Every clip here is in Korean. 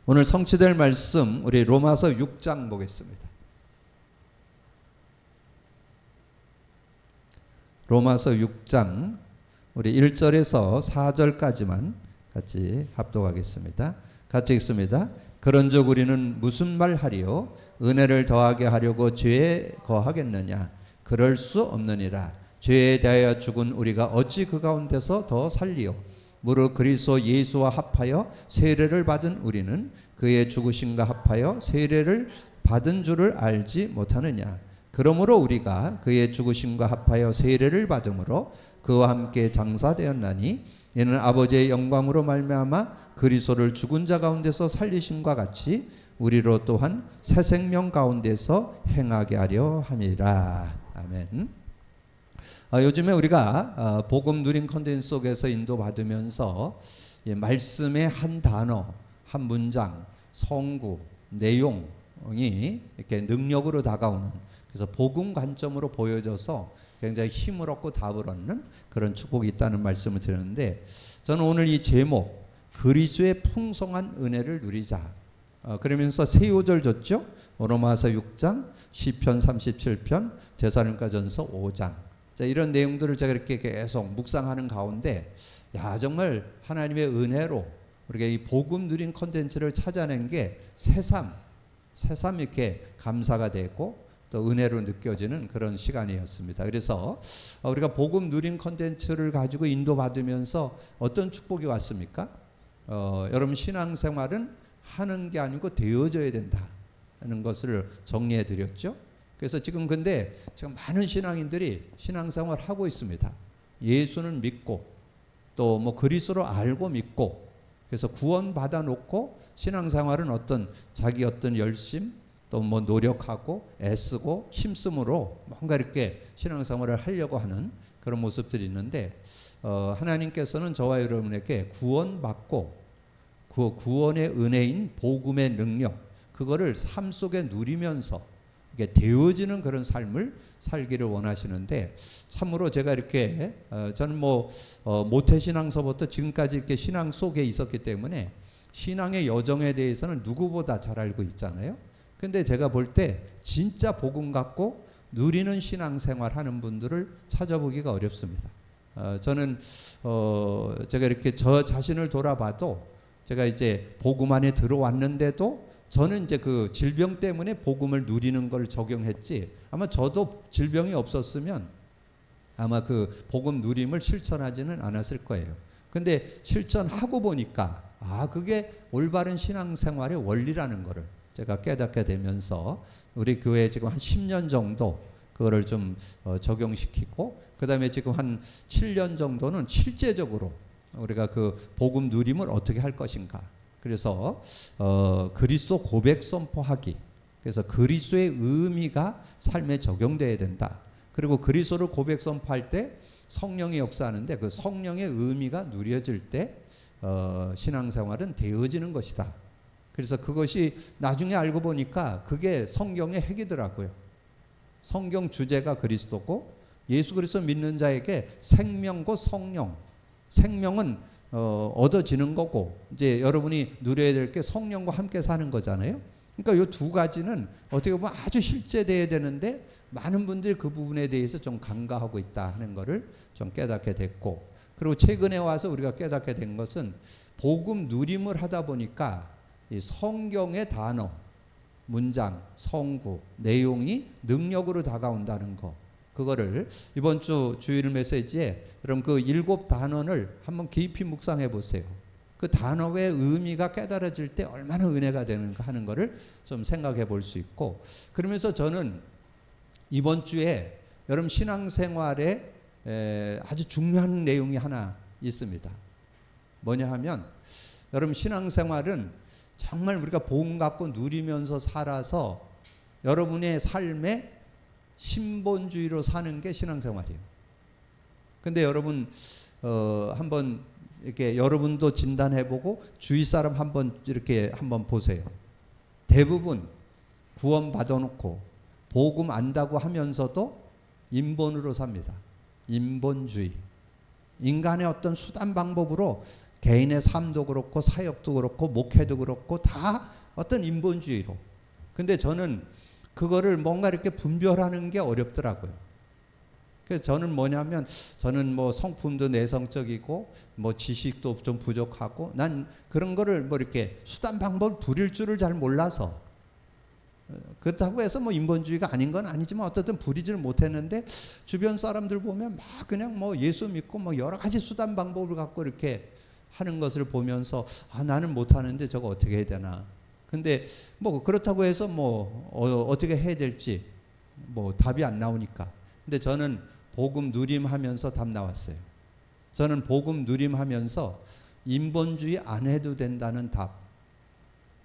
오늘 성취될 말씀 우리 로마서 6장 보겠습니다. 로마서 6장 우리 1절에서 4절까지만 같이 합독하겠습니다. 같이 읽습니다. 그런즉 우리는 무슨 말 하리요? 은혜를 더하게 하려고 죄에 거하겠느냐? 그럴 수 없느니라. 죄에 대하여 죽은 우리가 어찌 그 가운데서 더 살리요? 무릇 그리스도 예수와 합하여 세례를 받은 우리는 그의 죽으심과 합하여 세례를 받은 줄을 알지 못하느냐? 그러므로 우리가 그의 죽으심과 합하여 세례를 받음으로 그와 함께 장사되었나니 이는 아버지의 영광으로 말미암아 그리스도를 죽은 자 가운데서 살리심과 같이 우리로 또한 새 생명 가운데서 행하게 하려 함이라. 아멘. 요즘에 우리가 복음 누린 컨텐츠 속에서 인도받으면서 말씀의 한 단어, 한 문장, 성구, 내용이 이렇게 능력으로 다가오는, 그래서 복음 관점으로 보여져서 굉장히 힘을 얻고 답을 얻는 그런 축복이 있다는 말씀을 드렸는데, 저는 오늘 이 제목 그리스도의 풍성한 은혜를 누리자, 그러면서 세 요절 줬죠. 로마서 6장, 시편 37편, 데살로니가전서 5장. 자, 이런 내용들을 제가 이렇게 계속 묵상하는 가운데, 야, 정말 하나님의 은혜로 우리가 이 복음 누린 컨텐츠를 찾아낸 게 새삼 이렇게 감사가 되고 또 은혜로 느껴지는 그런 시간이었습니다. 그래서 우리가 복음 누린 컨텐츠를 가지고 인도받으면서 어떤 축복이 왔습니까? 여러분, 신앙생활은 하는 게 아니고 되어져야 된다 하는 것을 정리해 드렸죠. 그래서 지금 많은 신앙인들이 신앙생활 하고 있습니다. 예수는 믿고 또 뭐 그리스도로 알고 믿고, 그래서 구원 받아 놓고 신앙생활은 자기 열심 또 뭐 노력하고 애쓰고 힘쓰므로 뭔가 이렇게 신앙생활을 하려고 하는 그런 모습들이 있는데, 하나님께서는 저와 여러분에게 구원받고 그 구원의 은혜인 복음의 능력, 그거를 삶 속에 누리면서 이게 되어지는 그런 삶을 살기를 원하시는데, 참으로 제가 이렇게 저는 모태신앙서부터 지금까지 이렇게 신앙 속에 있었기 때문에 신앙의 여정에 대해서는 누구보다 잘 알고 있잖아요. 근데 제가 볼 때 진짜 복음 갖고 누리는 신앙생활 하는 분들을 찾아보기가 어렵습니다. 저는 제가 이렇게 저 자신을 돌아봐도, 제가 이제 복음 안에 들어왔는데도 저는 이제 그 질병 때문에 복음을 누리는 걸 적용했지, 아마 저도 질병이 없었으면 아마 그 복음 누림을 실천하지는 않았을 거예요. 근데 실천하고 보니까 그게 올바른 신앙생활의 원리라는 거를 제가 깨닫게 되면서 우리 교회에 지금 한 10년 정도 그거를 좀 적용시키고, 그 다음에 지금 한 7년 정도는 실제적으로 우리가 그 복음 누림을 어떻게 할 것인가, 그래서 그리스도 고백 선포하기, 그래서 그리스도의 의미가 삶에 적용돼야 된다. 그리고 그리스도를 고백 선포할 때 성령이 역사하는데 그 성령의 의미가 누려질 때 신앙생활은 되어지는 것이다. 그래서 그것이 나중에 알고 보니까 그게 성경의 핵이더라고요. 성경 주제가 그리스도고, 예수 그리스도 믿는 자에게 생명고 성령, 생명은 얻어지는 거고, 이제 여러분이 누려야 될 게 성령과 함께 사는 거잖아요. 그러니까 이 두 가지는 어떻게 보면 아주 실제돼야 되는데 많은 분들이 그 부분에 대해서 좀 간과하고 있다 하는 것을 좀 깨닫게 됐고, 그리고 최근에 와서 우리가 깨닫게 된 것은 복음 누림을 하다 보니까 이 성경의 단어, 문장, 성구, 내용이 능력으로 다가온다는 거, 그거를 이번 주 주일 메시지에 여러분 그 7 단원을 한번 깊이 묵상해 보세요. 그 단어의 의미가 깨달아질 때 얼마나 은혜가 되는가 하는 거를 좀 생각해 볼 수 있고, 그러면서 저는 이번 주에 여러분 신앙생활에 아주 중요한 내용이 하나 있습니다. 뭐냐 하면, 여러분 신앙생활은 정말 우리가 복음 갖고 누리면서 살아서 여러분의 삶에 신본주의로 사는 게 신앙생활이에요. 근데 여러분 한번 이렇게 여러분도 진단해보고 주위 사람 한번 보세요. 대부분 구원 받아놓고 복음 안다고 하면서도 인본으로 삽니다. 인본주의. 인간의 어떤 수단 방법으로 개인의 삶도 그렇고 사역도 그렇고 목회도 그렇고 다 어떤 인본주의로. 근데 저는 그거를 뭔가 이렇게 분별하는 게 어렵더라고요. 그래서 저는 뭐냐면 저는 뭐 성품도 내성적이고 뭐 지식도 좀 부족하고 난 그런 거를 뭐 이렇게 수단 방법을 부릴 줄을 잘 몰라서 그렇다고 해서 뭐 인본주의가 아닌 건 아니지만 어쨌든 부리지를 못했는데 주변 사람들 보면 막 그냥 뭐 예수 믿고 뭐 여러 가지 수단 방법을 갖고 이렇게 하는 것을 보면서 아 나는 못하는데 저거 어떻게 해야 되나. 근데 뭐 그렇다고 해서 뭐 어떻게 해야 될지 뭐 답이 안 나오니까. 근데 저는 복음 누림하면서 답 나왔어요. 저는 복음 누림하면서 인본주의 안 해도 된다는 답.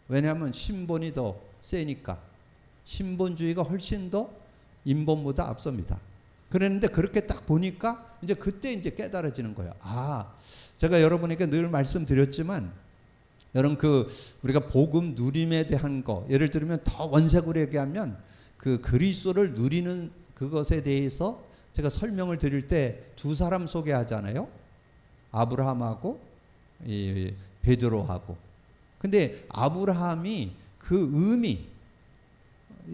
왜냐하면 신본이 더 세니까. 신본주의가 훨씬 더 인본보다 앞섭니다. 그랬는데 그렇게 딱 보니까 이제 그때 이제 깨달아지는 거예요. 아, 제가 여러분에게 늘 말씀드렸지만 여러분 우리가 복음 누림에 대한 거 예를 들면 더 원색으로 얘기하면 그 그리스도를 누리는 그것에 대해서 제가 설명을 드릴 때 두 사람 소개하잖아요. 아브라함하고 이 베드로하고. 근데 아브라함이 그 의미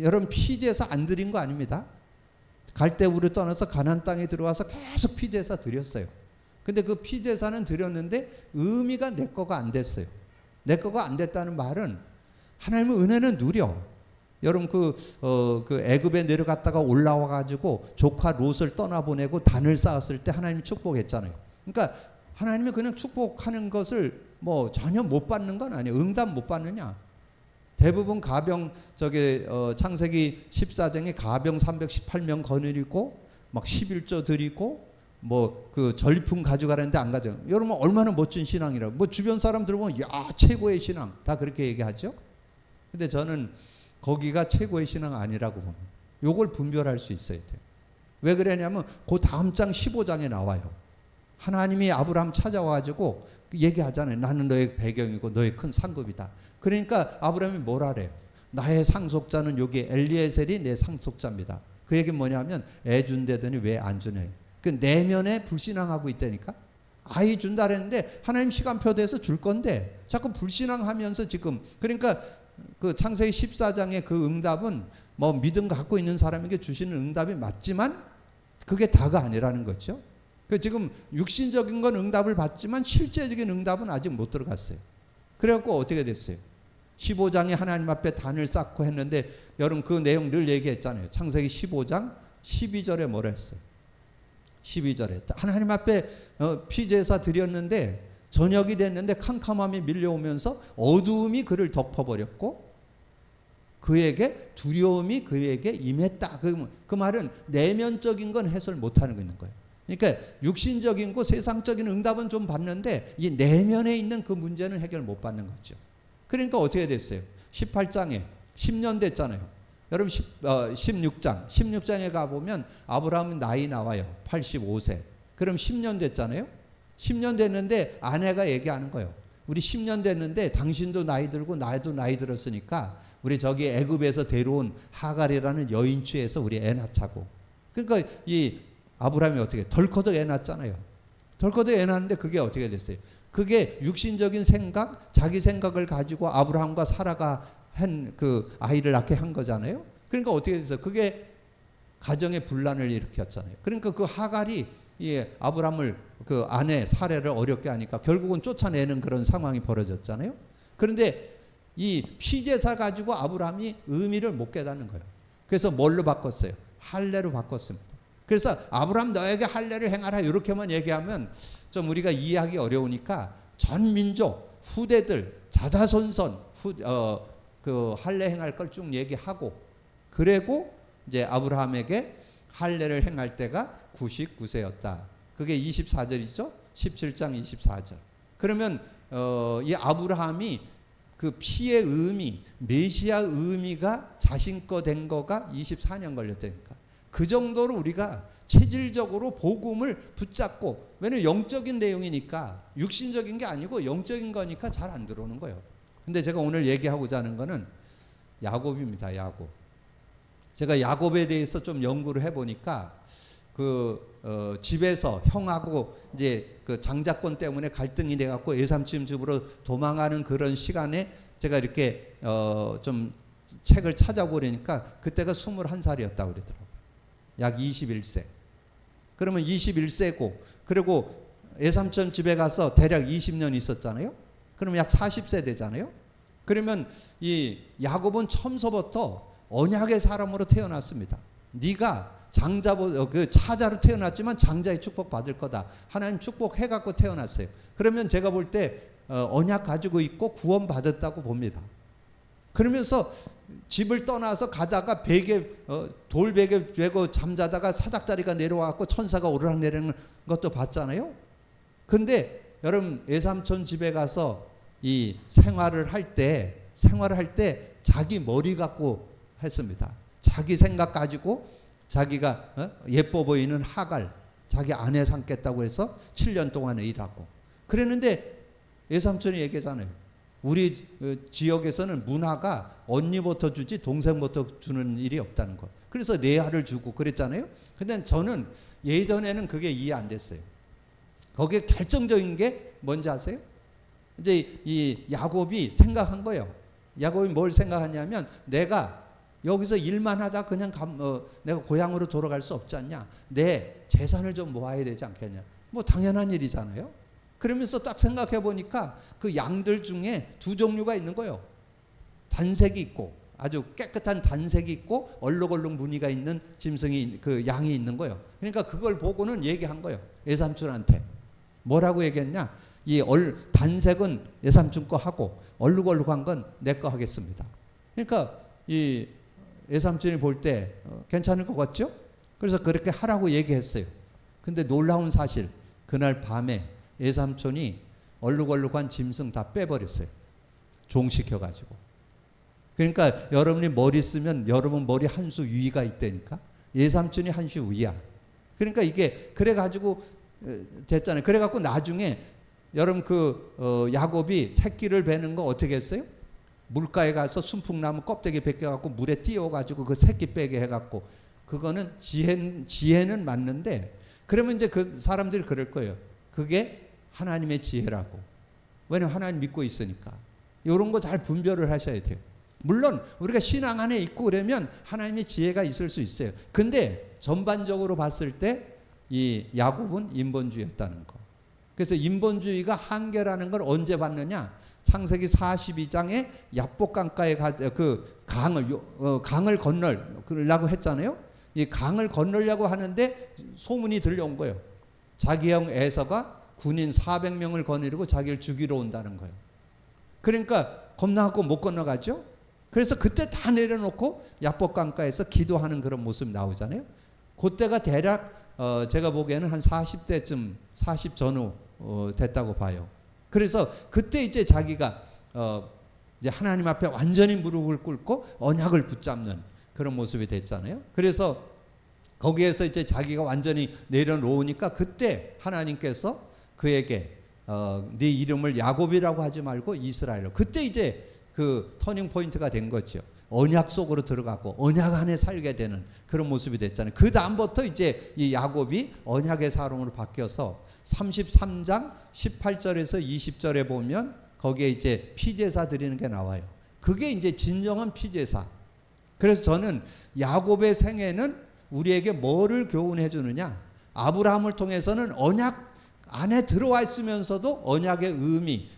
여러분 피제사 안 드린 거 아닙니다. 갈대우를 떠나서 가나안 땅에 들어와서 계속 피제사 드렸어요. 근데 그 피제사는 드렸는데 의미가 내 거가 안 됐어요. 내 거가 안 됐다는 말은 하나님의 은혜는 누려. 여러분 그 애굽에 내려갔다가 올라와 가지고 조카 롯을 떠나보내고 단을 쌓았을 때 하나님이 축복했잖아요. 그러니까 하나님이 그냥 축복하는 것을 뭐 전혀 못 받는 건 아니에요. 응답 못 받느냐? 대부분 가병 창세기 14장에 가병 318명 거느리고 막 11조 드리고 뭐 그 전리품 가져가라는데 안 가져. 여러분 얼마나 멋진 신앙이라고. 뭐 주변 사람들 보면 야 최고의 신앙 다 그렇게 얘기하죠. 근데 저는 거기가 최고의 신앙 아니라고 봅니다. 요걸 분별할 수 있어야 돼요. 왜 그러냐면 그 다음 장 15장에 나와요. 하나님이 아브라함 찾아와가지고 얘기하잖아요. 나는 너의 배경이고 너의 큰 상급이다. 그러니까 아브라함이 뭐라 그래요? 나의 상속자는 여기 엘리에셀이 내 상속자입니다. 그 얘기는 뭐냐면 애 준다더니 왜 안 주네. 그 내면에 불신앙하고 있다니까. 아이 준다 그랬는데 하나님 시간표 돼서 줄 건데 자꾸 불신앙하면서 지금 그러니까 그 창세기 14장의 그 응답은 뭐 믿음 갖고 있는 사람에게 주시는 응답이 맞지만 그게 다가 아니라는 거죠. 그 지금 육신적인 건 응답을 받지만 실제적인 응답은 아직 못 들어갔어요. 그래갖고 어떻게 됐어요? 15장에 하나님 앞에 단을 쌓고 했는데 여러분 그 내용 늘 얘기했잖아요. 창세기 15장 12절에 뭐라 했어요? 12절에 하나님 앞에 피제사 드렸는데 저녁이 됐는데 캄캄함이 밀려오면서 어두움이 그를 덮어버렸고 그에게 두려움이 그에게 임했다. 그 말은 내면적인 건 해설 못하는 거예요. 그러니까 육신적인 거 세상적인 응답은 좀 받는데 이 내면에 있는 그 문제는 해결 못 받는 거죠. 그러니까 어떻게 됐어요? 18장에 10년 됐잖아요. 여러분 16장에 가보면 아브라함 나이 나와요. 85세. 그럼 10년 됐잖아요. 10년 됐는데 아내가 얘기하는 거예요. 우리 10년 됐는데 당신도 나이 들고 나도 나이 들었으니까 우리 저기 애굽에서 데려온 하갈이라는 여인 취해서 우리 애 낳자고. 그러니까 이 아브라함이 어떻게 덜커덕 애 낳았잖아요. 덜커덕 애 낳았는데 그게 어떻게 됐어요? 그게 육신적인 생각, 자기 생각을 가지고 아브라함과 사라가 한 그 아이를 낳게 한 거잖아요. 그러니까 어떻게 됐어요? 그게 가정의 분란을 일으켰잖아요. 그러니까 그 하갈이 아브라함을 그 아내 사례를 어렵게 하니까 결국은 쫓아내는 그런 상황이 벌어졌잖아요. 그런데 이 피제사 가지고 아브라함이 의미를 못 깨닫는 거예요. 그래서 뭘로 바꿨어요? 할례로 바꿨습니다. 그래서 아브라함 너에게 할례를 행하라 이렇게만 얘기하면 좀 우리가 이해하기 어려우니까 전 민족 후대들 자자손손 그 할례 행할 걸 쭉 얘기하고 그리고 이제 아브라함에게 할례를 행할 때가 99세였다. 그게 24절이죠. 17장 24절. 그러면 이 아브라함이 그 피의 의미, 메시아 의미가 자신 거 된 거가 24년 걸렸다니까. 그 정도로 우리가 체질적으로 복음을 붙잡고 왜냐면 영적인 내용이니까 육신적인 게 아니고 영적인 거니까 잘 안 들어오는 거예요. 근데 제가 오늘 얘기하고자 하는 거는 야곱입니다. 야곱. 제가 야곱에 대해서 좀 연구를 해보니까 집에서 형하고 이제 그 장자권 때문에 갈등이 돼갖고 외삼촌 집으로 도망가는 그런 시간에 제가 이렇게 좀 책을 찾아보려니까 그때가 21살이었다고 그러더라고요. 약 21세. 그러면 21세고 그리고 외삼촌 집에 가서 대략 20년 있었잖아요. 그러면 약 40세 되잖아요. 그러면 이 야곱은 처음서부터 언약의 사람으로 태어났습니다. 네가 그 차자로 태어났지만 장자의 축복 받을 거다. 하나님 축복해 갖고 태어났어요. 그러면 제가 볼 때 언약 가지고 있고 구원 받았다고 봅니다. 그러면서 집을 떠나서 가다가 돌베개 베고 잠자다가 사닥다리가 내려와갖고 천사가 오르락 내리는 것도 봤잖아요. 근데 여러분 외삼촌 집에 가서 이 생활을 할 때 자기 머리 갖고 했습니다. 자기 생각 가지고 자기가 예뻐 보이는 하갈 자기 아내 삼겠다고 해서 7년 동안 일하고 그랬는데 외삼촌이 얘기하잖아요. 우리 지역에서는 문화가 언니부터 주지 동생부터 주는 일이 없다는 거. 그래서 레아를 주고 그랬잖아요. 근데 저는 예전에는 그게 이해 안 됐어요. 거기에 결정적인 게 뭔지 아세요? 이제 이 야곱이 생각한 거예요. 야곱이 뭘 생각하냐면 내가 여기서 일만 하다 그냥 내가 고향으로 돌아갈 수 없지 않냐. 내 재산을 좀 모아야 되지 않겠냐. 뭐 당연한 일이잖아요. 그러면서 딱 생각해 보니까 그 양들 중에 두 종류가 있는 거예요. 단색이 있고 아주 깨끗한 단색이 있고 얼룩얼룩 무늬가 있는 짐승이 그 양이 있는 거예요. 그러니까 그걸 보고는 얘기한 거예요. 외삼촌한테. 뭐라고 얘기했냐? 이 단색은 외삼촌 거 하고 얼룩얼룩한 건 내 거 하겠습니다. 그러니까 이 외삼촌이 볼 때 괜찮을 것 같죠? 그래서 그렇게 하라고 얘기했어요. 근데 놀라운 사실 그날 밤에 외삼촌이 얼룩얼룩한 짐승 다 빼버렸어요. 종시켜가지고. 그러니까 여러분이 머리 쓰면 여러분 머리 한 수 위가 있다니까. 외삼촌이 한 수 위야. 그러니까 이게 그래가지고 됐잖아요. 그래갖고 나중에 여러분 야곱이 새끼를 베는 거 어떻게 했어요? 물가에 가서 순풍나무 껍데기 벗겨갖고 물에 띄워가지고 그 새끼 빼게 해갖고 그거는 지혜는 맞는데 그러면 이제 그 사람들이 그럴 거예요. 그게 하나님의 지혜라고. 왜냐면 하나님 믿고 있으니까. 이런 거 잘 분별을 하셔야 돼요. 물론 우리가 신앙 안에 있고 그러면 하나님의 지혜가 있을 수 있어요. 근데 전반적으로 봤을 때 이 야곱은 인본주의였다는 거. 그래서 인본주의가 한계라는 걸 언제 봤느냐? 창세기 42장에 야복 강가에 그 강을 건너려고 했잖아요. 이 강을 건너려고 하는데 소문이 들려온 거예요. 자기 형 에서가 군인 400명을 거느리고 자기를 죽이러 온다는 거예요. 그러니까 겁나갖고 못 건너가죠. 그래서 그때 다 내려놓고 야복 강가에서 기도하는 그런 모습이 나오잖아요. 그때가 대략 제가 보기에는 한 40대쯤 40 전후 됐다고 봐요. 그래서 그때 이제 자기가 이제 하나님 앞에 완전히 무릎을 꿇고 언약을 붙잡는 그런 모습이 됐잖아요. 그래서 거기에서 이제 자기가 완전히 내려놓으니까 그때 하나님께서 그에게 네 이름을 야곱이라고 하지 말고 이스라엘로. 그때 이제 그 터닝 포인트가 된 거죠. 언약 속으로 들어가고 언약 안에 살게 되는 그런 모습이 됐잖아요. 그 다음부터 이제 이 야곱이 언약의 사람으로 바뀌어서 33장 18절에서 20절에 보면 거기에 이제 피제사 드리는 게 나와요. 그게 이제 진정한 피제사. 그래서 저는 야곱의 생애는 우리에게 뭐를 교훈해 주느냐? 아브라함을 통해서는 언약 안에 들어와 있으면서도 언약의 의미,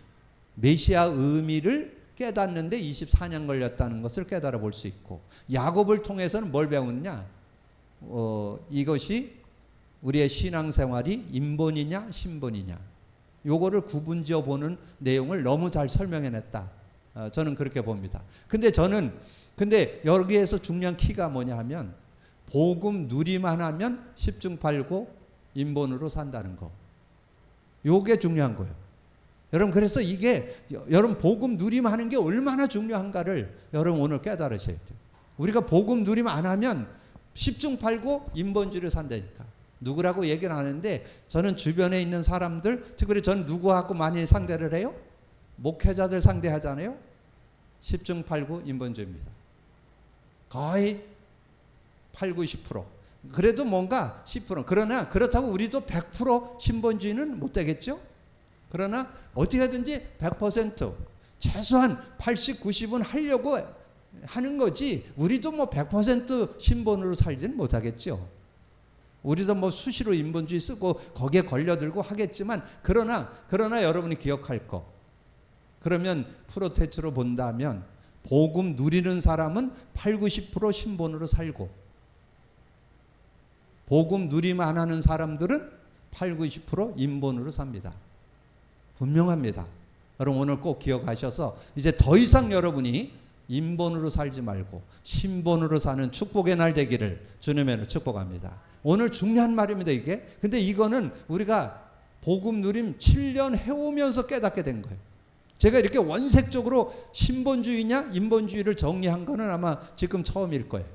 메시아 의미를 깨닫는데 24년 걸렸다는 것을 깨달아 볼 수 있고, 야곱을 통해서는 뭘 배우느냐? 이것이 우리의 신앙생활이 인본이냐 신본이냐, 요거를 구분지어 보는 내용을 너무 잘 설명해냈다. 저는 그렇게 봅니다. 근데 여기에서 중요한 키가 뭐냐 하면, 복음 누리만 하면 십중팔구 인본으로 산다는 거. 요게 중요한 거예요. 여러분, 그래서 이게 여러분 복음 누리만 하는 게 얼마나 중요한가를 여러분 오늘 깨달으셔야 돼요. 우리가 복음 누리만 안 하면 십중팔구 인본주의를 산다니까. 누구라고 얘기는 안 하는데, 저는 주변에 있는 사람들, 특별히 저는 누구하고 많이 상대를 해요? 목회자들 상대하잖아요. 십중팔구 인본주의입니다. 거의 80, 90%. 그래도 뭔가 10%. 그러나 그렇다고 우리도 100% 신본주의는 못 되겠죠? 그러나 어떻게든지 100% 최소한 80, 90은 하려고 하는 거지 우리도 뭐 100% 신본으로 살지는 못하겠죠. 우리도 뭐 수시로 인본주의 쓰고 거기에 걸려들고 하겠지만 그러나 여러분이 기억할 거 그러면 프로테츠로 본다면 복음 누리는 사람은 8, 90% 신본으로 살고 복음 누리면 안 하는 사람들은 8, 90% 인본으로 삽니다. 분명합니다. 여러분 오늘 꼭 기억하셔서 이제 더 이상 여러분이 인본으로 살지 말고 신본으로 사는 축복의 날 되기를 주님으로 축복합니다. 오늘 중요한 말입니다 이게. 근데 이거는 우리가 복음 누림 7년 해오면서 깨닫게 된 거예요. 제가 이렇게 원색적으로 신본주의냐 인본주의를 정리한 거는 아마 지금 처음일 거예요.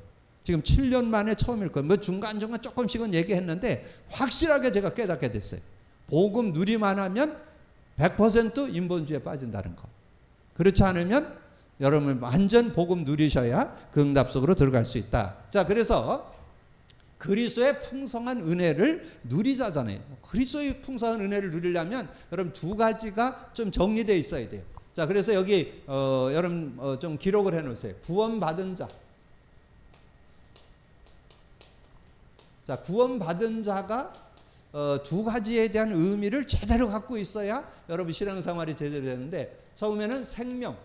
지금 7년 만에 처음일 거예요. 뭐 중간중간 조금씩은 얘기했는데 확실하게 제가 깨닫게 됐어요. 복음 누리만 하면 100% 인본주의에 빠진다는 거. 그렇지 않으면 여러분 완전 복음 누리셔야 그 응답 속으로 들어갈 수 있다. 자, 그래서 그리스도의 풍성한 은혜를 누리자잖아요. 그리스도의 풍성한 은혜를 누리려면 여러분 두 가지가 좀 정리되어 있어야 돼요. 자, 그래서 여기 여러분 좀 기록을 해놓으세요. 구원받은 자. 자, 구원받은 자가 두 가지에 대한 의미를 제대로 갖고 있어야 여러분 신앙생활이 제대로 되는데 처음에는 생명,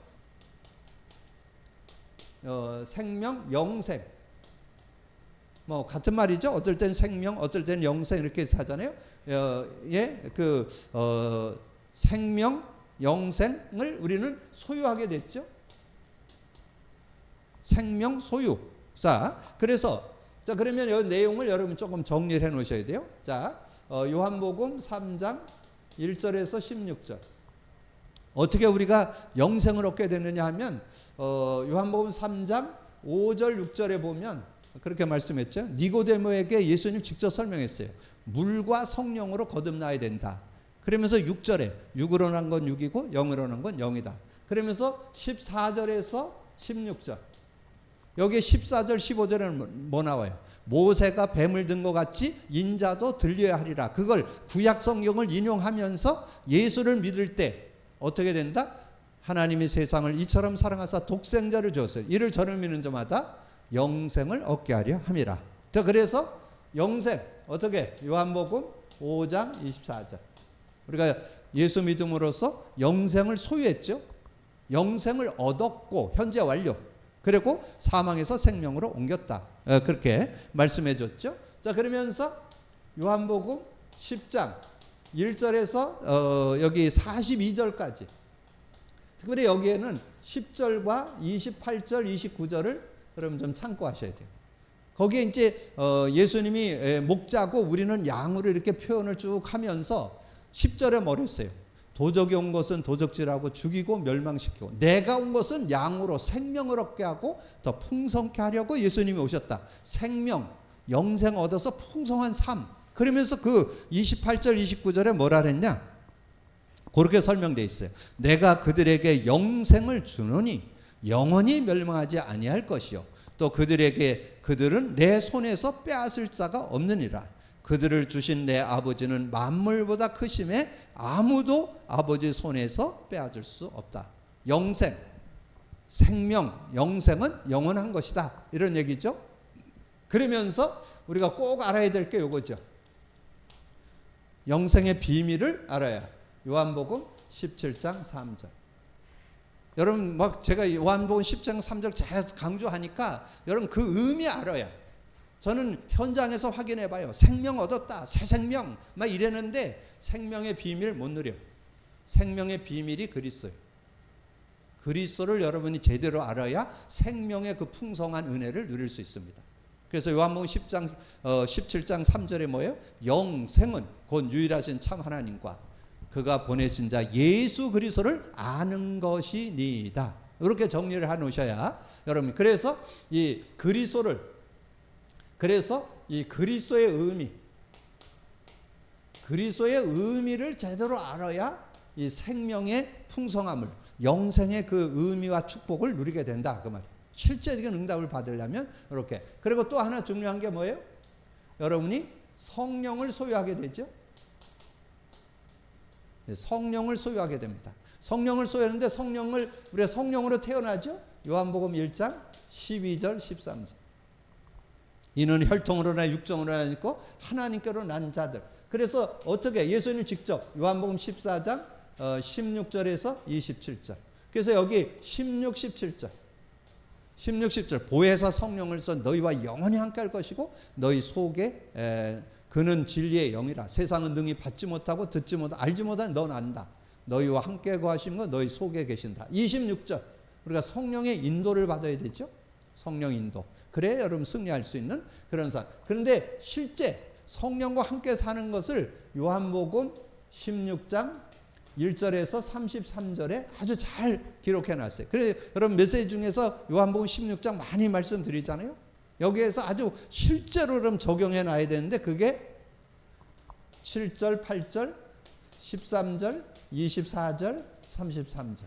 영생. 뭐 같은 말이죠. 어떨 땐 생명, 어떨 땐 영생 이렇게 하잖아요. 생명, 영생을 우리는 소유하게 됐죠. 생명 소유. 자, 그래서 자 그러면 이 내용을 여러분 조금 정리를 해 놓으셔야 돼요. 자, 요한복음 3장 1절에서 16절. 어떻게 우리가 영생을 얻게 되느냐 하면 요한복음 3장 5절 6절에 보면 그렇게 말씀했죠. 니고데모에게 예수님 직접 설명했어요. 물과 성령으로 거듭나야 된다. 그러면서 6절에 육으로 난 건 육이고 영으로 난 건 영이다. 그러면서 14절에서 16절. 여기 14절 15절에는 뭐 나와요? 모세가 뱀을 든 것 같이 인자도 들려야 하리라. 그걸 구약 성경을 인용하면서 예수를 믿을 때 어떻게 된다? 하나님이 세상을 이처럼 사랑하사 독생자를 주었어요. 이를 저를 믿는 자마다 영생을 얻게 하려 함이라. 그래서 영생 어떻게? 요한복음 5장 24절. 우리가 예수 믿음으로써 영생을 소유했죠. 영생을 얻었고 현재 완료. 그리고 사망에서 생명으로 옮겼다. 그렇게 말씀해 줬죠. 자, 그러면서 요한복음 10장 1절에서 여기 42절까지. 특별히 여기에는 10절과 28절, 29절을 여러분 좀 참고하셔야 돼요. 거기에 이제 예수님이 목자고 우리는 양으로 이렇게 표현을 쭉 하면서 10절에 뭐랬어요? 도적이 온 것은 도적질하고 죽이고 멸망시키고 내가 온 것은 양으로 생명을 얻게 하고 더 풍성케 하려고 예수님이 오셨다. 생명, 영생 얻어서 풍성한 삶. 그러면서 그 28절 29절에 뭐라 그랬냐? 그렇게 설명되어 있어요. 내가 그들에게 영생을 주노니 영원히 멸망하지 아니할 것이요 또 그들은 내 손에서 빼앗을 자가 없느니라. 그들을 주신 내 아버지는 만물보다 크심에 아무도 아버지 손에서 빼앗을 수 없다. 영생, 생명, 영생은 영원한 것이다. 이런 얘기죠. 그러면서 우리가 꼭 알아야 될 게 이거죠. 영생의 비밀을 알아야 요한복음 17장 3절. 여러분 막 제가 요한복음 10장 3절 잘 강조하니까 여러분 그 의미 알아야. 저는 현장에서 확인해 봐요. 생명 얻었다. 새 생명. 막 이랬는데 생명의 비밀 못 누려. 생명의 비밀이 그리스도예요. 그리스도를 여러분이 제대로 알아야 생명의 그 풍성한 은혜를 누릴 수 있습니다. 그래서 요한복음 17장 3절에 뭐예요? 영생은 곧 유일하신 참 하나님과 그가 보내신 자 예수 그리스도를 아는 것이니이다. 이렇게 정리를 해 놓으셔야 여러분. 그래서 이 그리스도의 의미, 그리스도의 의미를 제대로 알아야 이 생명의 풍성함을, 영생의 그 의미와 축복을 누리게 된다 그 말이에요. 실제적인 응답을 받으려면 이렇게. 그리고 또 하나 중요한 게 뭐예요? 여러분이 성령을 소유하게 되죠. 성령을 소유하게 됩니다. 성령을 소유하는데 우리가 성령으로 태어나죠. 요한복음 1장 12절 13절. 이는 혈통으로나 육정으로나 있고 하나님께로 난 자들. 그래서 어떻게 예수님 직접 요한복음 14장 16절에서 27절. 그래서 여기 16, 17절. 16, 17절. 보혜사 성령을 써 너희와 영원히 함께 할 것이고 너희 속에 그는 진리의 영이라. 세상은 능히 받지 못하고 듣지 못하고 알지 못하는 넌 안다. 너희와 함께 거하시는 거 너희 속에 계신다. 26절. 우리가 성령의 인도를 받아야 되죠. 성령 인도. 그래야 여러분 승리할 수 있는 그런 삶. 그런데 실제 성령과 함께 사는 것을 요한복음 16장 1절에서 33절에 아주 잘 기록해 놨어요. 그래서 여러분 메시지 중에서 요한복음 16장 많이 말씀드리잖아요. 여기에서 아주 실제로 그럼 적용해 놔야 되는데 그게 7절, 8절, 13절, 24절, 33절.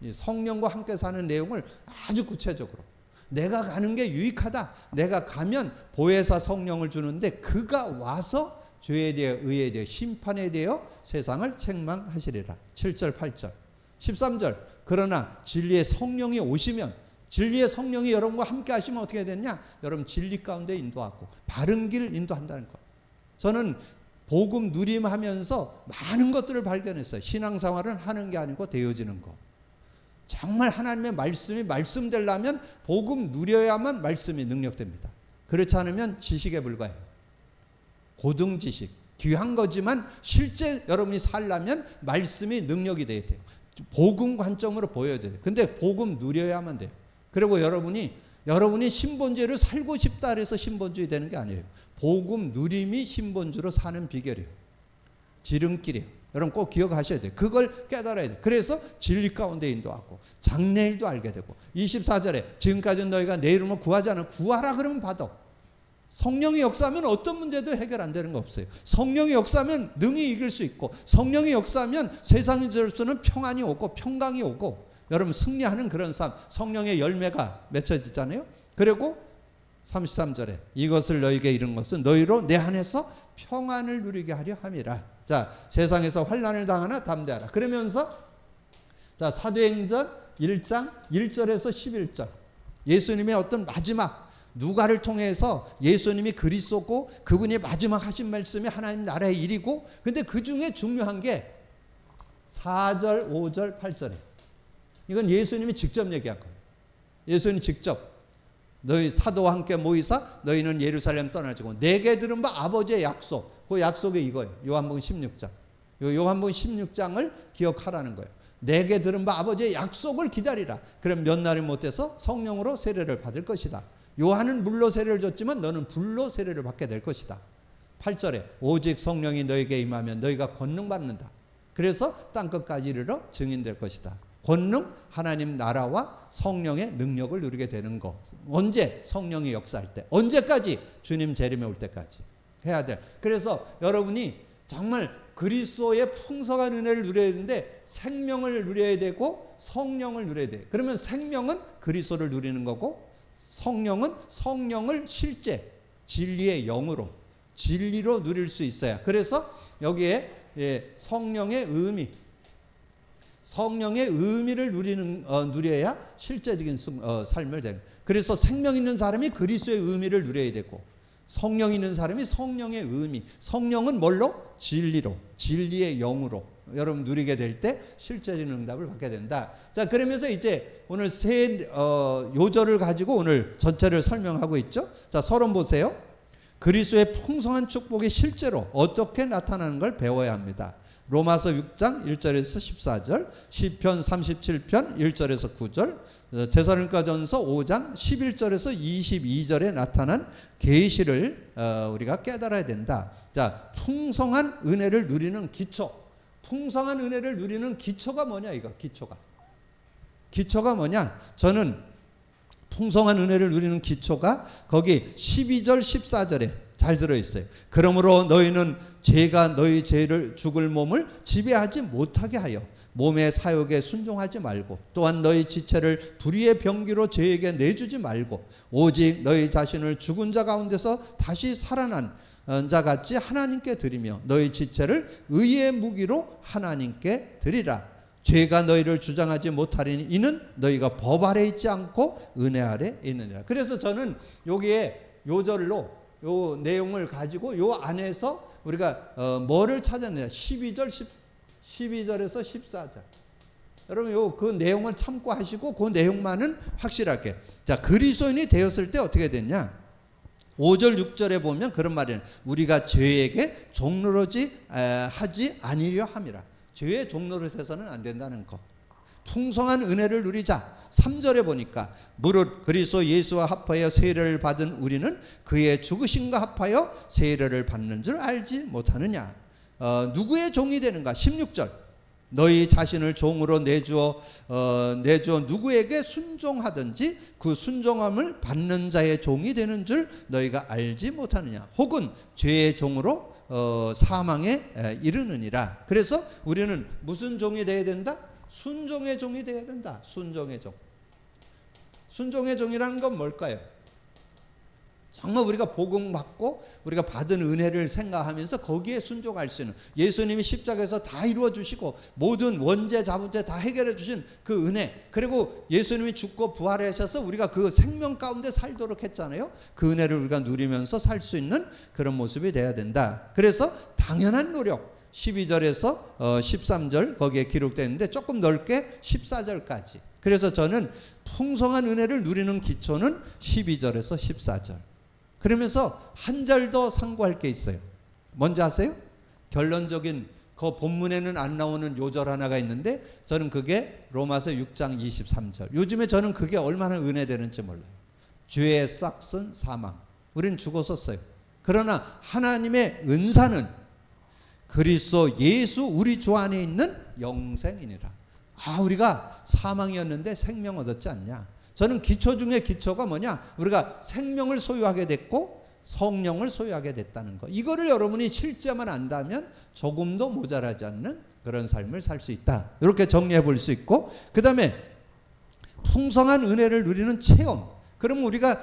이 성령과 함께 사는 내용을 아주 구체적으로 내가 가는 게 유익하다. 내가 가면 보혜사 성령을 주는데 그가 와서 죄에 대해 의에 대해 심판에 대하여 세상을 책망하시리라. 7절 8절 13절 그러나 진리의 성령이 오시면 진리의 성령이 여러분과 함께 하시면 어떻게 되느냐. 여러분 진리 가운데 인도하고 바른 길 인도한다는 것. 저는 복음 누림하면서 많은 것들을 발견했어요. 신앙생활은 하는 게 아니고 되어지는 것. 정말 하나님의 말씀이 말씀되려면 복음 누려야만 말씀이 능력됩니다. 그렇지 않으면 지식에 불과해요. 고등 지식, 귀한 거지만 실제 여러분이 살려면 말씀이 능력이 돼야 돼요. 복음 관점으로 보여야 돼요. 근데 복음 누려야만 돼요. 그리고 여러분이 신본주의를 살고 싶다 해서 신본주의 되는 게 아니에요. 복음 누림이 신본주의로 사는 비결이에요. 지름길이에요. 여러분 꼭 기억하셔야 돼요. 그걸 깨달아야 돼요. 그래서 진리 가운데 인도하고 장래일도 알게 되고 24절에 지금까지는 너희가 내 이름을 구하지 않아 구하라 그러면 받아. 성령이 역사하면 어떤 문제도 해결 안 되는 거 없어요. 성령이 역사하면 능히 이길 수 있고 성령이 역사하면 세상에 저로서는 평안이 오고 평강이 오고 여러분 승리하는 그런 삶. 성령의 열매가 맺혀지잖아요. 그리고 33절에 이것을 너희에게 이른 것은 너희로 내 안에서 평안을 누리게 하려 함이라. 자, 세상에서 환난을 당하나 담대하라. 그러면서 자, 사도행전 1장 1절에서 11절. 예수님의 어떤 마지막 누가를 통해서 예수님이 그리스도고 그분이 마지막 하신 말씀이 하나님 나라의 일이고 근데 그 중에 중요한 게 4절, 5절, 8절에 이건 예수님이 직접 얘기한 거예요. 예수님이 직접 너희 사도와 함께 모이사 너희는 예루살렘 떠나지고 내게 들은 바 아버지의 약속. 그 약속이 이거예요. 요한복음 16장. 요한복음 16장을 기억하라는 거예요. 내게 들은 바 아버지의 약속을 기다리라. 그럼 몇 날이 못해서 성령으로 세례를 받을 것이다. 요한은 물로 세례를 줬지만 너는 불로 세례를 받게 될 것이다. 8절에 오직 성령이 너에게 임하면 너희가 권능 받는다. 그래서 땅끝까지 이르러 증인될 것이다. 권능, 하나님 나라와 성령의 능력을 누리게 되는 것. 언제? 성령이 역사할 때. 언제까지? 주님 재림에 올 때까지 해야 돼. 그래서 여러분이 정말 그리스도의 풍성한 은혜를 누려야 되는데 생명을 누려야 되고 성령을 누려야 돼. 그러면 생명은 그리스도를 누리는 거고 성령은 성령을 실제 진리의 영으로 진리로 누릴 수 있어야. 그래서 여기에 성령의 의미를 누려야 실제적인 삶을 되는. 그래서 생명 있는 사람이 그리스도의 의미를 누려야 되고 성령 있는 사람이 성령의 의미. 성령은 뭘로? 진리로, 진리의 영으로 여러분 누리게 될 때 실제적인 응답을 받게 된다. 자, 그러면서 이제 오늘 세 요절을 가지고 오늘 전체를 설명하고 있죠. 자, 서론 보세요. 그리스도의 풍성한 축복이 실제로 어떻게 나타나는 걸 배워야 합니다. 로마서 6장 1절에서 14절, 시편 37편 1절에서 9절, 데살로니가전서 5장 11절에서 22절에 나타난 계시를 우리가 깨달아야 된다. 자, 풍성한 은혜를 누리는 기초. 풍성한 은혜를 누리는 기초가 뭐냐 이거. 기초가 뭐냐? 저는 풍성한 은혜를 누리는 기초가 거기 12절 14절에 잘 들어있어요. 그러므로 너희는 죄가 너희 죄를 죽을 몸을 지배하지 못하게 하여 몸의 사욕에 순종하지 말고 또한 너희 지체를 불의의 병기로 죄에게 내주지 말고 오직 너희 자신을 죽은 자 가운데서 다시 살아난 자같이 하나님께 드리며 너희 지체를 의의 무기로 하나님께 드리라. 죄가 너희를 주장하지 못하리니 이는 너희가 법 아래 있지 않고 은혜 아래 있느니라. 그래서 저는 여기에 요절로 요 내용을 가지고 요 안에서 우리가 뭐를 찾아내냐. 12절에서 14절. 여러분 그 내용을 참고하시고 그 내용만은 확실하게. 자, 그리스도인이 되었을 때 어떻게 됐냐? 5절 6절에 보면 그런 말이에요. 우리가 죄에게 종노릇이 하지 아니려 함이라. 죄의 종노릇해서는 안 된다는 것. 풍성한 은혜를 누리자. 3절에 보니까 무릇 그리스도 예수와 합하여 세례를 받은 우리는 그의 죽으심과 합하여 세례를 받는 줄 알지 못하느냐. 누구의 종이 되는가? 16절 너희 자신을 종으로 내주어 누구에게 순종하든지 그 순종함을 받는 자의 종이 되는 줄 너희가 알지 못하느냐. 혹은 죄의 종으로 사망에 이르느니라. 그래서 우리는 무슨 종이 되어야 된다? 순종의 종이 되어야 된다. 순종의 종. 순종의 종이라는 건 뭘까요? 정말 우리가 복음 받고 우리가 받은 은혜를 생각하면서 거기에 순종할 수 있는, 예수님이 십자가에서 다 이루어 주시고 모든 원죄 자문죄 다 해결해 주신 그 은혜, 그리고 예수님이 죽고 부활하셔서 우리가 그 생명 가운데 살도록 했잖아요. 그 은혜를 우리가 누리면서 살 수 있는 그런 모습이 돼야 된다. 그래서 당연한 노력, 12절에서 13절 거기에 기록되어 있는데 조금 넓게 14절까지. 그래서 저는 풍성한 은혜를 누리는 기초는 12절에서 14절. 그러면서 한 절 더 상고할 게 있어요. 뭔지 아세요? 결론적인 그 본문에는 안 나오는 요절 하나가 있는데 저는 그게 로마서 6장 23절. 요즘에 저는 그게 얼마나 은혜되는지 몰라요. 죄의 싹슨 사망. 우린 죽었었어요. 그러나 하나님의 은사는 그리스도 예수 우리 주 안에 있는 영생이니라. 우리가 사망이었는데 생명 얻었지 않냐. 저는 기초 중에 기초가 뭐냐? 우리가 생명을 소유하게 됐고 성령을 소유하게 됐다는 거. 이거를 여러분이 실제만 안다면 조금도 모자라지 않는 그런 삶을 살 수 있다. 이렇게 정리해 볼 수 있고, 그 다음에 풍성한 은혜를 누리는 체험. 그럼 우리가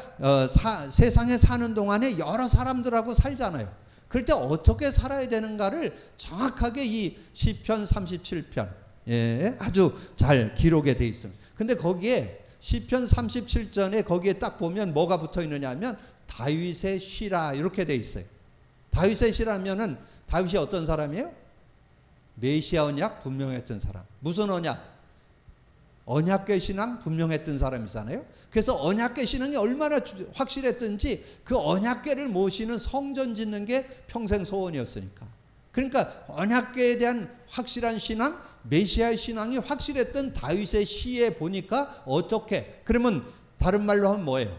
세상에 사는 동안에 여러 사람들하고 살잖아요. 그럴 때 어떻게 살아야 되는가를 정확하게 이 시편 37편 아주 잘 기록에 돼 있습니다. 근데 거기에 시편 37전에 거기에 딱 보면 뭐가 붙어 있느냐 하면 다윗의 시라 이렇게 돼 있어요. 다윗의 시라면은 다윗이 어떤 사람이에요? 메시아 언약 분명했던 사람. 무슨 언약? 언약궤 신앙 분명했던 사람이잖아요. 그래서 언약궤 신앙이 얼마나 확실했던지 그 언약궤를 모시는 성전 짓는 게 평생 소원이었으니까. 그러니까 언약궤에 대한 확실한 신앙, 메시아의 신앙이 확실했던 다윗의 시에 보니까 어떻게, 그러면 다른 말로 하면 뭐예요?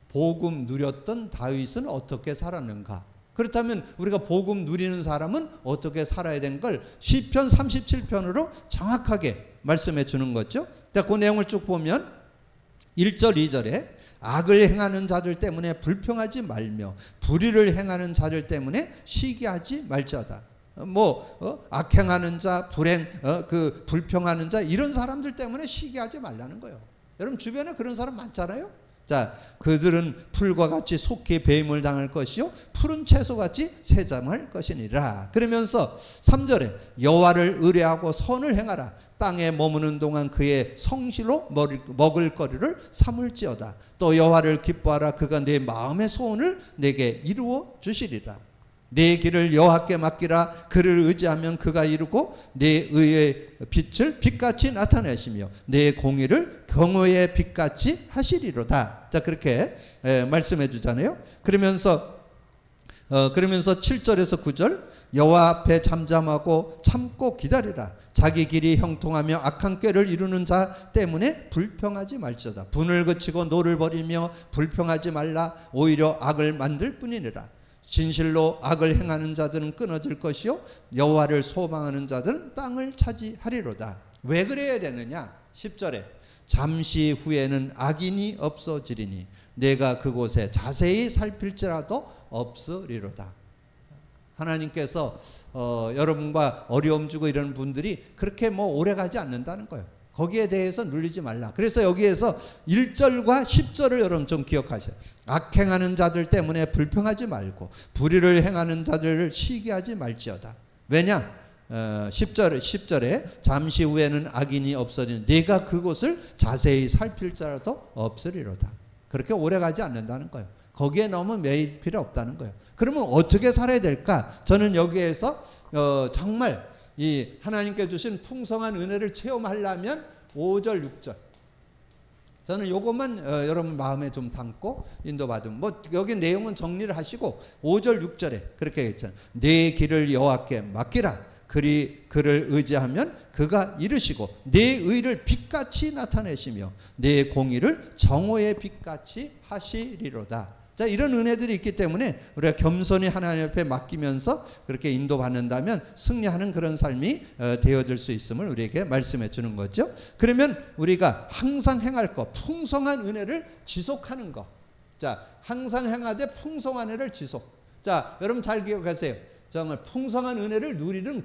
복음 누렸던 다윗은 어떻게 살았는가? 그렇다면 우리가 복음 누리는 사람은 어떻게 살아야 되는 걸 시편 37편으로 정확하게 말씀해 주는 거죠. 자, 그 내용을 쭉 보면 1절 2절에 악을 행하는 자들 때문에 불평하지 말며 불의를 행하는 자들 때문에 시기하지 말지어다. 악행하는 자, 불평하는 자, 이런 사람들 때문에 시기하지 말라는 거예요. 여러분 주변에 그런 사람 많잖아요. 자, 그들은 풀과 같이 속히 배임을 당할 것이요 푸른 채소같이 새잠할 것이니라. 그러면서 3절에 여호와를 의뢰하고 선을 행하라. 땅에 머무는 동안 그의 성실로 먹을 거리를 삼을지어다. 또 여호와를 기뻐하라. 그가 내 마음의 소원을 내게 이루어 주시리라. 내 길을 여호와께 맡기라. 그를 의지하면 그가 이루고 내 의의 빛을 빛같이 나타내시며 내 공의를 경외의 빛같이 하시리로다. 자, 그렇게 말씀해 주잖아요. 그러면서 7절에서 9절 여호와 앞에 잠잠하고 참고 기다리라. 자기 길이 형통하며 악한 꾀를 이루는 자 때문에 불평하지 말지어다. 분을 그치고 노를 버리며 불평하지 말라. 오히려 악을 만들 뿐이니라. 진실로 악을 행하는 자들은 끊어질 것이요 여호와를 소망하는 자들은 땅을 차지하리로다. 왜 그래야 되느냐? 10절에 잠시 후에는 악인이 없어지리니 내가 그곳에 자세히 살필지라도 없으리로다. 하나님께서 여러분과 어려움 주고 이런 분들이 그렇게 뭐 오래 가지 않는다는 거예요. 거기에 대해서 눌리지 말라. 그래서 여기에서 1절과 10절을 여러분 좀 기억하셔요. 악행하는 자들 때문에 불평하지 말고 불의를 행하는 자들을 시기하지 말지어다. 왜냐? 10절에 잠시 후에는 악인이 없어지는 네가 그곳을 자세히 살필지라도 없으리로다. 그렇게 오래 가지 않는다는 거예요. 거기에 너무 매일 필요 없다는 거예요. 그러면 어떻게 살아야 될까? 저는 여기에서 정말 이 하나님께 주신 풍성한 은혜를 체험하려면 5절 6절 저는 요것만 여러분 마음에 좀 담고 인도받으면 뭐 여기 내용은 정리를 하시고 5절 6절에 그렇게 했잖아요. 내 길을 여호와께 맡기라. 그를 의지하면 그가 이루시고 내 의를 빛같이 나타내시며 내 공의를 정오의 빛같이 하시리로다. 자, 이런 은혜들이 있기 때문에 우리가 겸손히 하나님 앞에 맡기면서 그렇게 인도받는다면 승리하는 그런 삶이 되어질 수 있음을 우리에게 말씀해 주는 거죠. 그러면 우리가 항상 행할 것, 풍성한 은혜를 지속하는 것. 자, 항상 행하되 풍성한 은혜를 지속. 자, 여러분 잘 기억하세요. 정말 풍성한 은혜를 누리는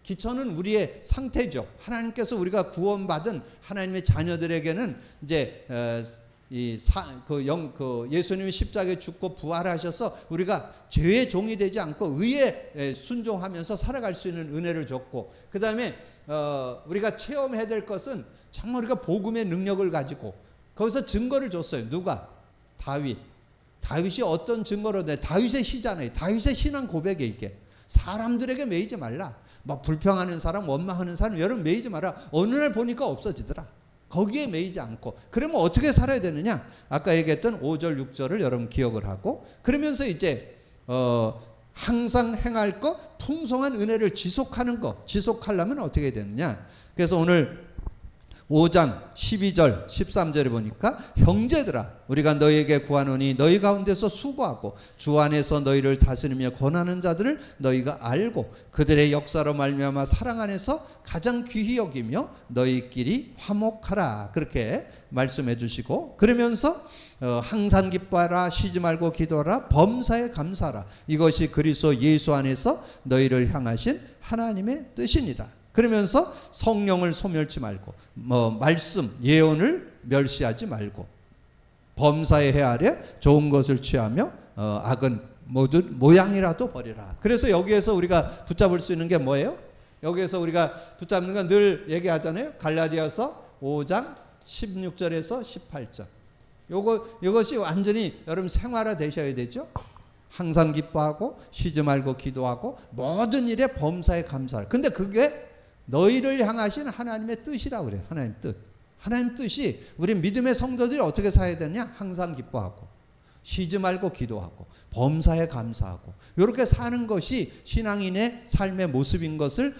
기초는 우리의 상태죠. 하나님께서 우리가 구원받은 하나님의 자녀들에게는 이제 예수님이 십자가에 죽고 부활하셔서 우리가 죄의 종이 되지 않고 의에 순종하면서 살아갈 수 있는 은혜를 줬고, 그 다음에 우리가 체험해야 될 것은 정말 우리가 복음의 능력을 가지고 거기서 증거를 줬어요. 누가? 다윗이 어떤 증거로 다윗의 시잖아요. 다윗의 신앙 고백에 이게 사람들에게 매이지 말라. 막 불평하는 사람, 원망하는 사람 여러분 매이지 마라. 어느 날 보니까 없어지더라. 거기에 매이지 않고. 그러면 어떻게 살아야 되느냐? 아까 얘기했던 5절 6절을 여러분 기억을 하고, 그러면서 이제 항상 행할 것, 풍성한 은혜를 지속하는 것, 지속하려면 어떻게 되느냐? 그래서 오늘 5장 12절 13절에 보니까 형제들아 우리가 너희에게 구하노니 너희 가운데서 수고하고 주 안에서 너희를 다스리며 권하는 자들을 너희가 알고 그들의 역사로 말미암아 사랑 안에서 가장 귀히 여기며 너희끼리 화목하라. 그렇게 말씀해 주시고, 그러면서 항상 기뻐하라. 쉬지 말고 기도하라. 범사에 감사하라. 이것이 그리스도 예수 안에서 너희를 향하신 하나님의 뜻이니라. 그러면서 성령을 소멸치 말고 말씀 예언을 멸시하지 말고 범사에 헤아려 좋은 것을 취하며 악은 모두 모양이라도 버리라. 그래서 여기에서 우리가 붙잡을 수 있는 게 뭐예요? 여기에서 우리가 붙잡는 건 늘 얘기하잖아요. 갈라디아서 5장 16절에서 18절. 이것이 완전히 여러분 생활화 되셔야 되죠. 항상 기뻐하고 쉬지 말고 기도하고 모든 일에 범사에 감사하라. 근데 그게 너희를 향하신 하나님의 뜻이라고 그래요. 하나님 뜻. 하나님 뜻이 우리 믿음의 성도들이 어떻게 살아야 되느냐? 항상 기뻐하고 쉬지 말고 기도하고 범사에 감사하고 이렇게 사는 것이 신앙인의 삶의 모습인 것을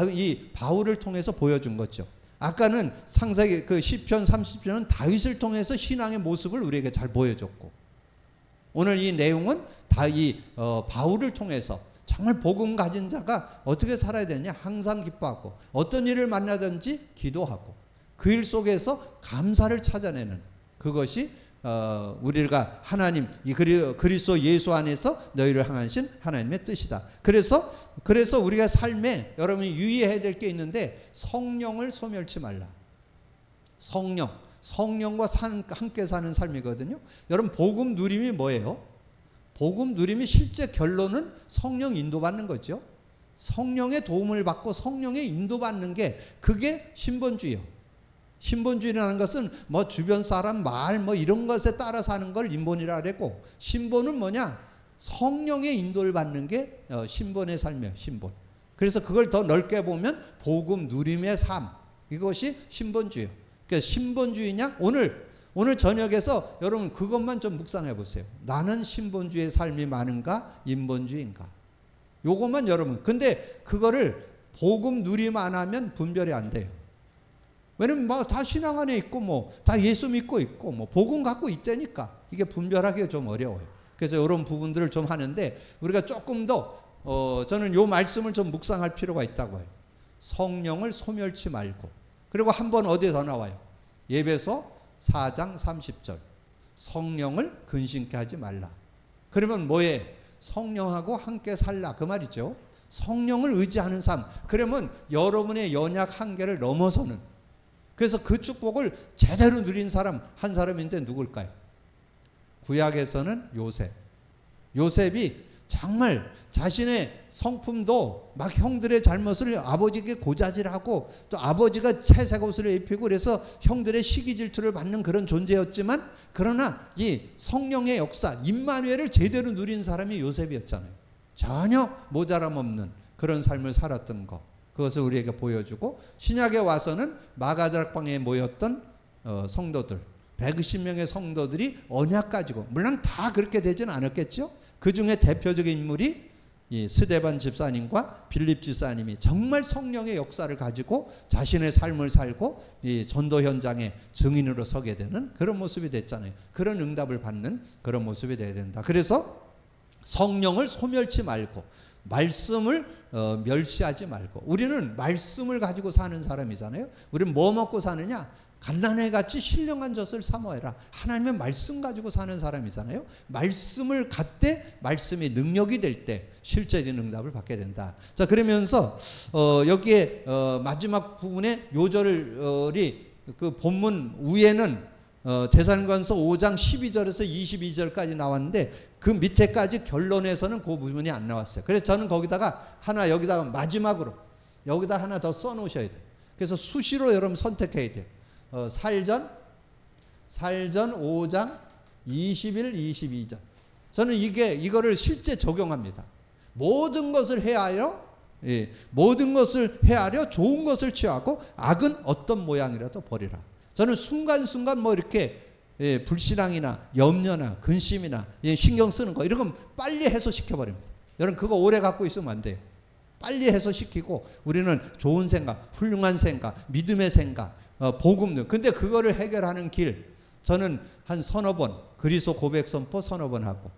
이 바울을 통해서 보여준 거죠. 아까는 창세기 그 시편 30편은 다윗을 통해서 신앙의 모습을 우리에게 잘 보여줬고, 오늘 이 내용은 바울을 통해서 정말 복음 가진 자가 어떻게 살아야 되냐? 항상 기뻐하고 어떤 일을 만나든지 기도하고 그 일 속에서 감사를 찾아내는 그것이 우리가 하나님 이 그리스도 예수 안에서 너희를 향하신 하나님의 뜻이다. 그래서 우리가 삶에 여러분이 유의해야 될 게 있는데 성령을 소멸치 말라. 성령과 함께 사는 삶이거든요. 여러분 복음 누림이 뭐예요? 복음 누림이 실제 결론은 성령 인도받는 거죠. 성령의 도움을 받고 성령의 인도받는 게 그게 신본주의요. 신본주의라는 것은 뭐 주변 사람 말 뭐 이런 것에 따라 사는 걸 인본이라 그랬고, 신본은 뭐냐? 성령의 인도를 받는 게 신본의 삶이에요. 신본. 그래서 그걸 더 넓게 보면 복음 누림의 삶, 이것이 신본주의예요. 그러니까 신본주의냐? 오늘 저녁에서 여러분 그것만 좀 묵상해 보세요. 나는 신본주의의 삶이 많은가? 인본주의인가? 요것만 여러분. 근데 그거를 복음 누림 안 하면 분별이 안 돼요. 왜냐면 뭐 다 신앙 안에 있고 뭐 다 예수 믿고 있고 뭐 복음 갖고 있다니까 이게 분별하기가 좀 어려워요. 그래서 이런 부분들을 좀 하는데 우리가 조금 더 저는 요 말씀을 좀 묵상할 필요가 있다고 해요. 성령을 소멸치 말고. 그리고 한 번 어디에 더 나와요? 예배소 4장 30절. 성령을 근심케 하지 말라. 그러면 뭐에? 성령하고 함께 살라 그 말이죠. 성령을 의지하는 삶. 그러면 여러분의 연약 한계를 넘어서는, 그래서 그 축복을 제대로 누린 사람 한 사람인데 누굴까요? 구약에서는 요셉. 요셉이 정말 자신의 성품도 막 형들의 잘못을 아버지에게 고자질하고 또 아버지가 채색 옷을 입히고 그래서 형들의 시기 질투를 받는 그런 존재였지만, 그러나 이 성령의 역사 임마누엘을 제대로 누린 사람이 요셉이었잖아요. 전혀 모자람 없는 그런 삶을 살았던 것, 그것을 우리에게 보여주고, 신약에 와서는 마가다락방에 모였던 성도들 120명의 성도들이 언약 가지고, 물론 다 그렇게 되지는 않았겠죠. 그 중에 대표적인 인물이 이 스데반 집사님과 빌립 집사님이 정말 성령의 역사를 가지고 자신의 삶을 살고 이 전도 현장의 증인으로 서게 되는 그런 모습이 됐잖아요. 그런 응답을 받는 그런 모습이 돼야 된다. 그래서 성령을 소멸치 말고 말씀을 멸시하지 말고, 우리는 말씀을 가지고 사는 사람이잖아요. 우리는 뭐 먹고 사느냐? 갓난애같이 신령한 젖을 사모해라. 하나님의 말씀 가지고 사는 사람이잖아요. 말씀을 갖되 말씀이 능력이 될 때 실제적인 응답을 받게 된다. 자, 그러면서 여기에 마지막 부분에 요절이 그 본문 위에는 데살로니가서 5장 12절에서 22절까지 나왔는데 그 밑에까지 결론에서는 그 부분이 안 나왔어요. 그래서 저는 거기다가 하나, 여기다가 마지막으로 여기다 하나 더 써놓으셔야 돼요. 그래서 수시로 여러분 선택해야 돼요. 살전 5장 21, 22절. 저는 이거를 실제 적용합니다. 모든 것을 헤아려, 모든 것을 헤아려 좋은 것을 취하고 악은 어떤 모양이라도 버리라. 저는 순간순간 뭐 이렇게 불신앙이나 염려나 근심이나 신경 쓰는 거 이런 건 빨리 해소시켜 버립니다. 여러분 그거 오래 갖고 있으면 안 돼요. 빨리 해소시키고 우리는 좋은 생각, 훌륭한 생각, 믿음의 생각, 복음 등. 근데 그거를 해결하는 길, 저는 한 서너 번 그리스도 고백 선포 서너 번 하고,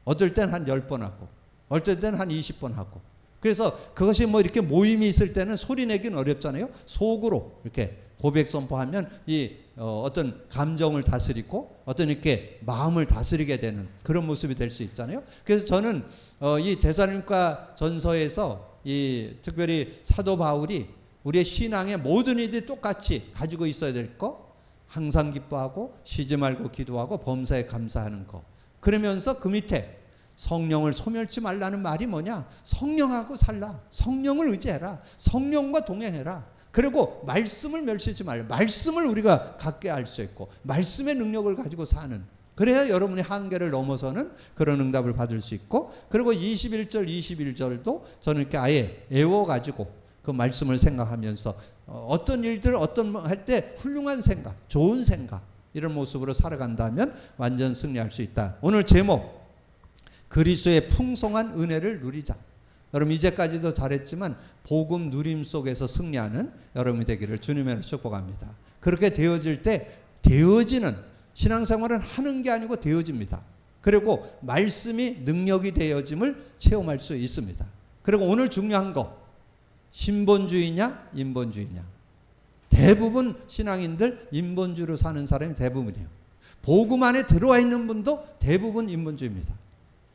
어떨 땐 한 10번 하고, 어떨 땐 한 20번 하고. 그래서 그것이 뭐 이렇게 모임이 있을 때는 소리 내기는 어렵잖아요. 속으로 이렇게 고백 선포하면 이 어떤 감정을 다스리고 어떤 이렇게 마음을 다스리게 되는 그런 모습이 될 수 있잖아요. 그래서 저는 이 데살로니가 전서에서 이 특별히 사도 바울이 우리의 신앙의 모든 이들이 똑같이 가지고 있어야 될 거, 항상 기뻐하고 쉬지 말고 기도하고 범사에 감사하는 거. 그러면서 그 밑에 성령을 소멸치 말라는 말이 뭐냐? 성령하고 살라. 성령을 의지해라. 성령과 동행해라. 그리고 말씀을 멸시하지 말라. 말씀을 우리가 갖게 할 수 있고 말씀의 능력을 가지고 사는, 그래야 여러분의 한계를 넘어서는 그런 응답을 받을 수 있고, 그리고 21절 21절도 저는 이렇게 아예 외워가지고 그 말씀을 생각하면서 어떤 일들 어떤 할 때 훌륭한 생각, 좋은 생각 이런 모습으로 살아간다면 완전 승리할 수 있다. 오늘 제목 그리스도의 풍성한 은혜를 누리자. 여러분 이제까지도 잘했지만 복음 누림 속에서 승리하는 여러분이 되기를 주님으로 축복합니다. 그렇게 되어질 때 되어지는 신앙생활은 하는 게 아니고 되어집니다. 그리고 말씀이 능력이 되어짐을 체험할 수 있습니다. 그리고 오늘 중요한 거, 신본주의냐 인본주의냐. 대부분 신앙인들 인본주의로 사는 사람이 대부분이에요. 복음 안에 들어와 있는 분도 대부분 인본주의입니다.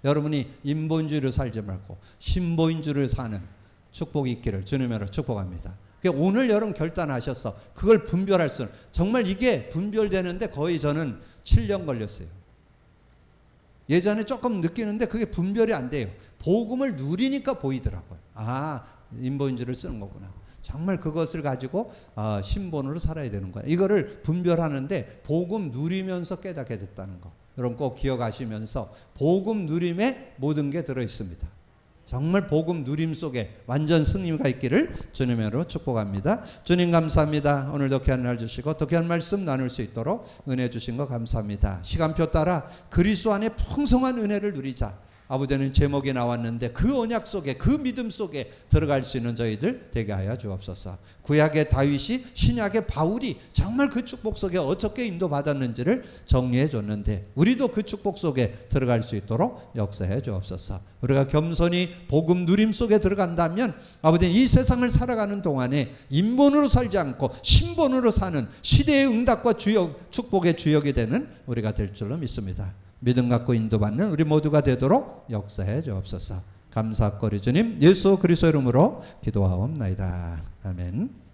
여러분이 인본주의로 살지 말고 신본주의로 사는 축복이 있기를 주님으로 축복합니다. 오늘 여러분 결단하셔서 그걸 분별할 수는, 정말 이게 분별되는데 거의 저는 7년 걸렸어요. 예전에 조금 느끼는데 그게 분별이 안 돼요. 복음을 누리니까 보이더라고요. 아, 인본주의를 쓰는 거구나. 정말 그것을 가지고 신본으로 살아야 되는 거야. 이거를 분별하는데 복음 누리면서 깨닫게 됐다는 거. 여러분 꼭 기억하시면서 복음 누림에 모든 게 들어있습니다. 정말 복음 누림 속에 완전 승리가 있기를 주님으로 축복합니다. 주님 감사합니다. 오늘도 귀한 날 주시고 또 귀한 말씀 나눌 수 있도록 은혜 주신 거 감사합니다. 시간표 따라 그리스도 안에 풍성한 은혜를 누리자. 아버지는 제목이 나왔는데 그 언약 속에 그 믿음 속에 들어갈 수 있는 저희들 되게 하여 주옵소서. 구약의 다윗이 신약의 바울이 정말 그 축복 속에 어떻게 인도받았는지를 정리해 줬는데 우리도 그 축복 속에 들어갈 수 있도록 역사해 주옵소서. 우리가 겸손히 복음 누림 속에 들어간다면 아버지는 이 세상을 살아가는 동안에 인본으로 살지 않고 신본으로 사는 시대의 응답과 주역, 축복의 주역이 되는 우리가 될 줄로 믿습니다. 믿음 갖고 인도받는 우리 모두가 되도록 역사해 주옵소서. 감사하고 주님 예수 그리스도 이름으로 기도하옵나이다. 아멘.